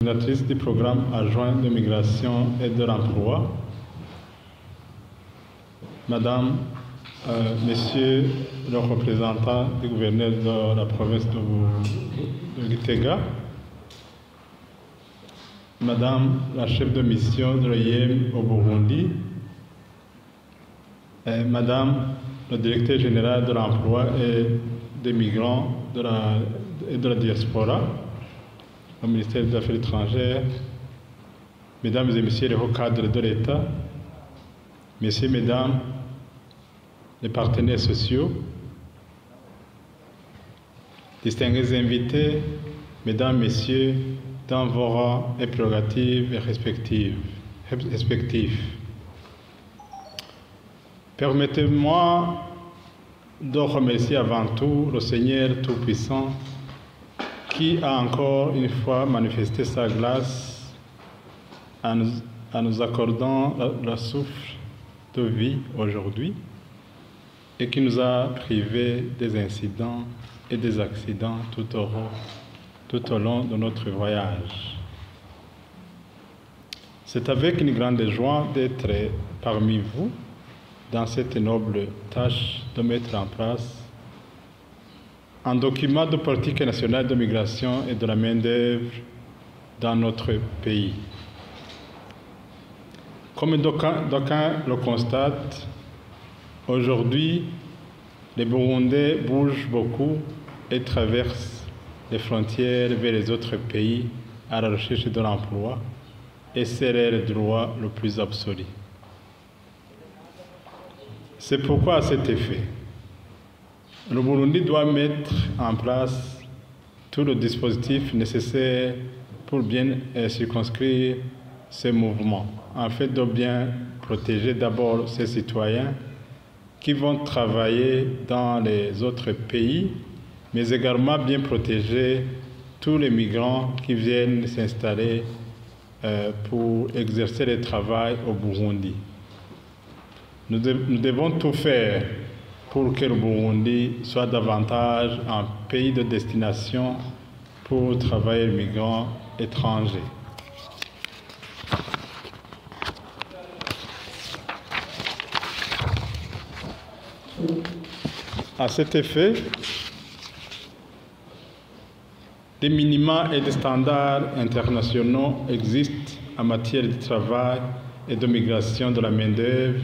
coordinatrice du programme adjoint de migration et de l'emploi, Madame, Monsieur le représentant du gouverneur de la province de Gitega, Madame la chef de mission de l'OIM au Burundi, Madame le directeur général de l'emploi et des migrants et de la diaspora, au ministère des Affaires étrangères, Mesdames et Messieurs les hauts cadres de l'État, Messieurs, Mesdames, les partenaires sociaux, distingués invités, Mesdames, Messieurs, dans vos rangs et prérogatives respectifs. Permettez-moi de remercier avant tout le Seigneur Tout-Puissant qui a encore une fois manifesté sa grâce en nous accordant la souffle de vie aujourd'hui et qui nous a privés des incidents et des accidents tout au long de notre voyage. C'est avec une grande joie d'être parmi vous dans cette noble tâche de mettre en place un document de politique nationale de migration et de la main-d'œuvre dans notre pays. Comme d'aucuns le constatent, aujourd'hui, les Burundais bougent beaucoup et traversent les frontières vers les autres pays à la recherche de l'emploi, et c'est leur droit le plus absolu. C'est pourquoi, à cet effet, le Burundi doit mettre en place tout le dispositif nécessaire pour bien circonscrire ces mouvements, en fait de bien protéger d'abord ces citoyens qui vont travailler dans les autres pays, mais également bien protéger tous les migrants qui viennent s'installer pour exercer le travail au Burundi. Nous devons tout faire pour que le Burundi soit davantage un pays de destination pour travailler les migrants étrangers. À cet effet, des minima et des standards internationaux existent en matière de travail et de migration de la main-d'œuvre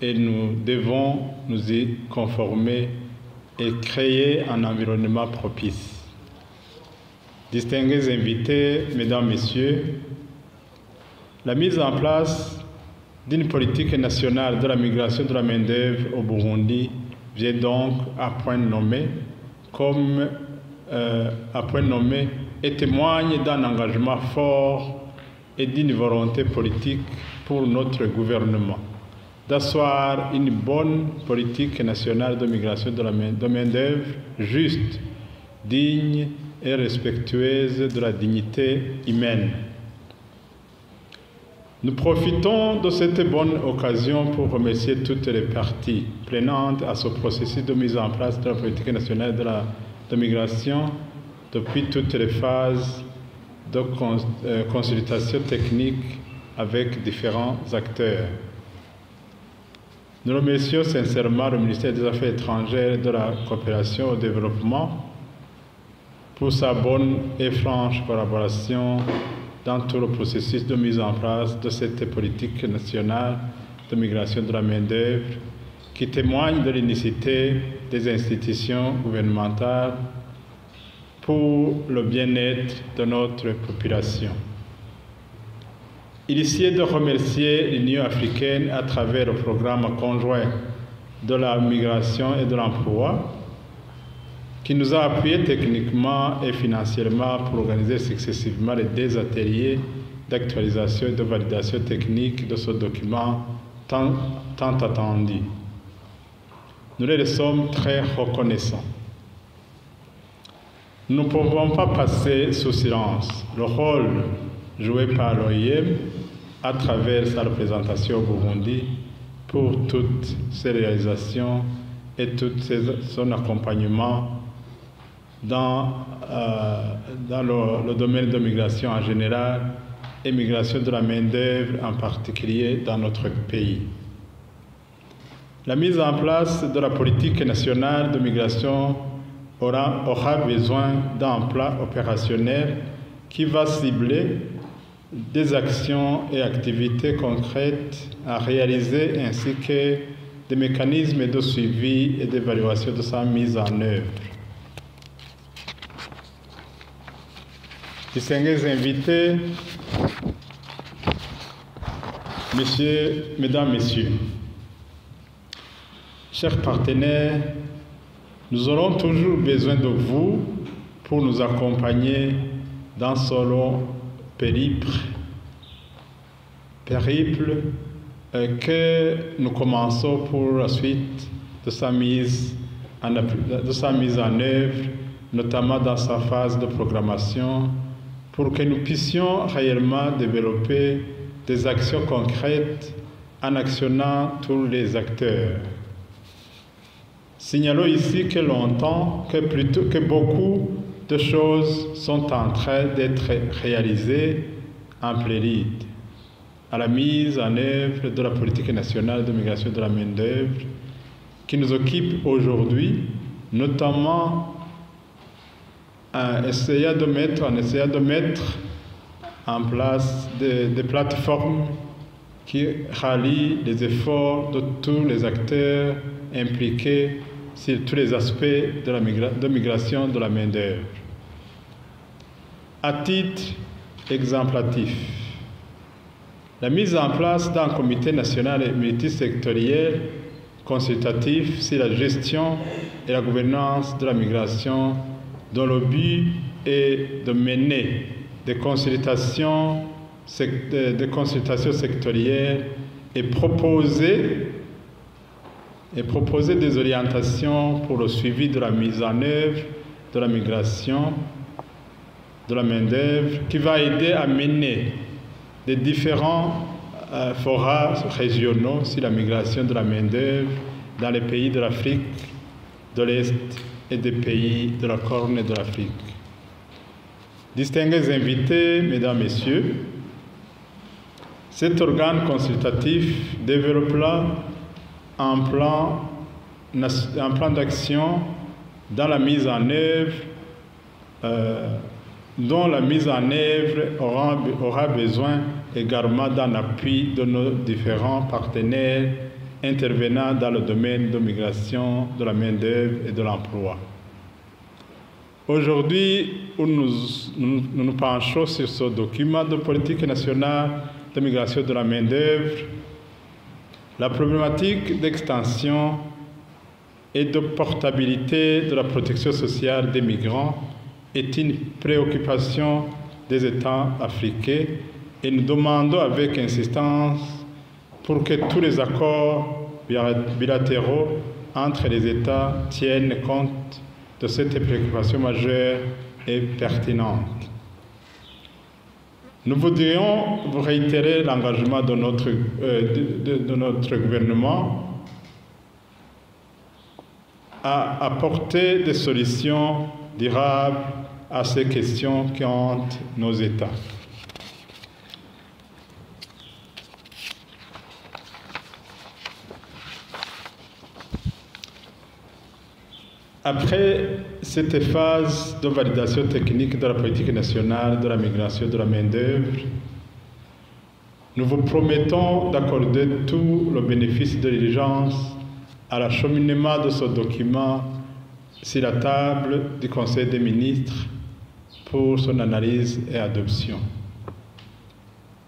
et nous devons nous y conformer et créer un environnement propice. Distingués invités, Mesdames, Messieurs, la mise en place d'une politique nationale de la migration de la main-d'œuvre au Burundi vient donc à point nommé et témoigne d'un engagement fort et d'une volonté politique pour notre gouvernement d'asseoir une bonne politique nationale de migration de main-d'œuvre juste, digne et respectueuse de la dignité humaine. Nous profitons de cette bonne occasion pour remercier toutes les parties prenantes à ce processus de mise en place de la politique nationale de migration depuis toutes les phases de consultation technique avec différents acteurs. Nous remercions sincèrement le ministère des Affaires étrangères et de la coopération au développement pour sa bonne et franche collaboration dans tout le processus de mise en place de cette politique nationale de migration de la main-d'œuvre qui témoigne de l'unicité des institutions gouvernementales pour le bien-être de notre population. Initié de remercier l'Union africaine à travers le programme conjoint de la migration et de l'emploi qui nous a appuyés techniquement et financièrement pour organiser successivement les 2 ateliers d'actualisation et de validation technique de ce document tant attendu. Nous les sommes très reconnaissants. Nous ne pouvons pas passer sous silence le rôle joué par l'OIM à travers sa représentation au Burundi pour toutes ses réalisations et tout son accompagnement dans le domaine de migration en général et migration de la main-d'œuvre en particulier dans notre pays. La mise en place de la politique nationale de migration aura besoin d'un plan opérationnel qui va cibler des actions et activités concrètes à réaliser ainsi que des mécanismes de suivi et d'évaluation de sa mise en œuvre. Distingués invités, mesdames, messieurs, chers partenaires, nous aurons toujours besoin de vous pour nous accompagner dans ce long périple que nous commençons pour la suite de sa mise en œuvre, notamment dans sa phase de programmation, pour que nous puissions réellement développer des actions concrètes en actionnant tous les acteurs. Signalons ici que beaucoup de choses sont en train d'être réalisées en prélude à la mise en œuvre de la politique nationale de migration de la main-d'œuvre qui nous occupe aujourd'hui, notamment en essayant de mettre en place des plateformes qui rallient les efforts de tous les acteurs impliqués sur tous les aspects de migration de la main-d'œuvre. À titre exemplatif, la mise en place d'un comité national et multisectoriel consultatif sur la gestion et la gouvernance de la migration, dont le but est de mener des consultations sectorielles et proposer des orientations pour le suivi de la mise en œuvre de la migration de la main-d'œuvre qui va aider à mener des différents forats régionaux sur la migration de la main-d'œuvre dans les pays de l'Afrique de l'Est et des pays de la Corne de l'Afrique. Distingués invités, mesdames, messieurs, cet organe consultatif développera un plan d'action dans la mise en œuvre, dont la mise en œuvre aura besoin également d'un appui de nos différents partenaires intervenant dans le domaine de migration, de la main-d'œuvre et de l'emploi. Aujourd'hui, nous nous penchons sur ce document de politique nationale de migration de la main-d'œuvre. La problématique d'extension et de portabilité de la protection sociale des migrants est une préoccupation des États africains et nous demandons avec insistance pour que tous les accords bilatéraux entre les États tiennent compte de cette préoccupation majeure et pertinente. Nous voudrions vous réitérer l'engagement de notre gouvernement à apporter des solutions durables à ces questions qui hantent nos États. Après cette phase de validation technique de la politique nationale de la migration de la main-d'œuvre, nous vous promettons d'accorder tout le bénéfice de l'urgence à l'acheminement de ce document sur la table du Conseil des ministres pour son analyse et adoption.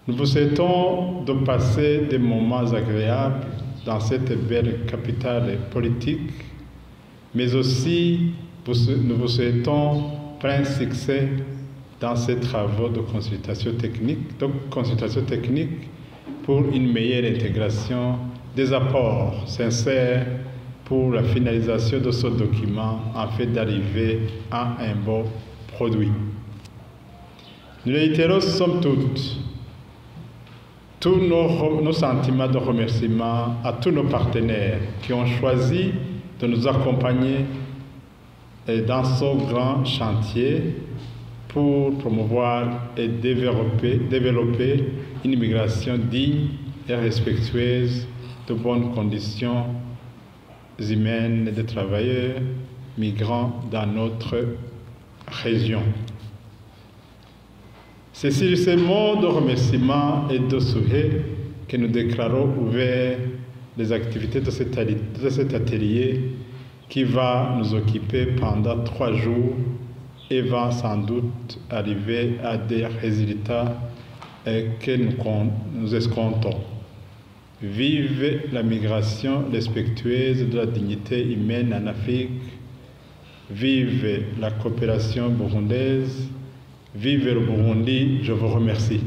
Nous vous souhaitons de passer des moments agréables dans cette belle capitale politique, mais aussi nous vous souhaitons plein succès dans ces travaux de consultation technique pour une meilleure intégration des apports sincères pour la finalisation de ce document afin d'arriver à un beau produit. Nous réitérons somme toute tous nos sentiments de remerciement à tous nos partenaires qui ont choisi de nous accompagner dans ce grand chantier pour promouvoir et développer une immigration digne et respectueuse de bonnes conditions humaines des travailleurs migrants dans notre région. C'est sur ces mots de remerciement et de souhait que nous déclarons ouvert les activités de cet atelier qui va nous occuper pendant 3 jours et va sans doute arriver à des résultats que nous escomptons. Vive la migration respectueuse de la dignité humaine en Afrique. Vive la coopération burundaise. Vive le Burundi. Je vous remercie.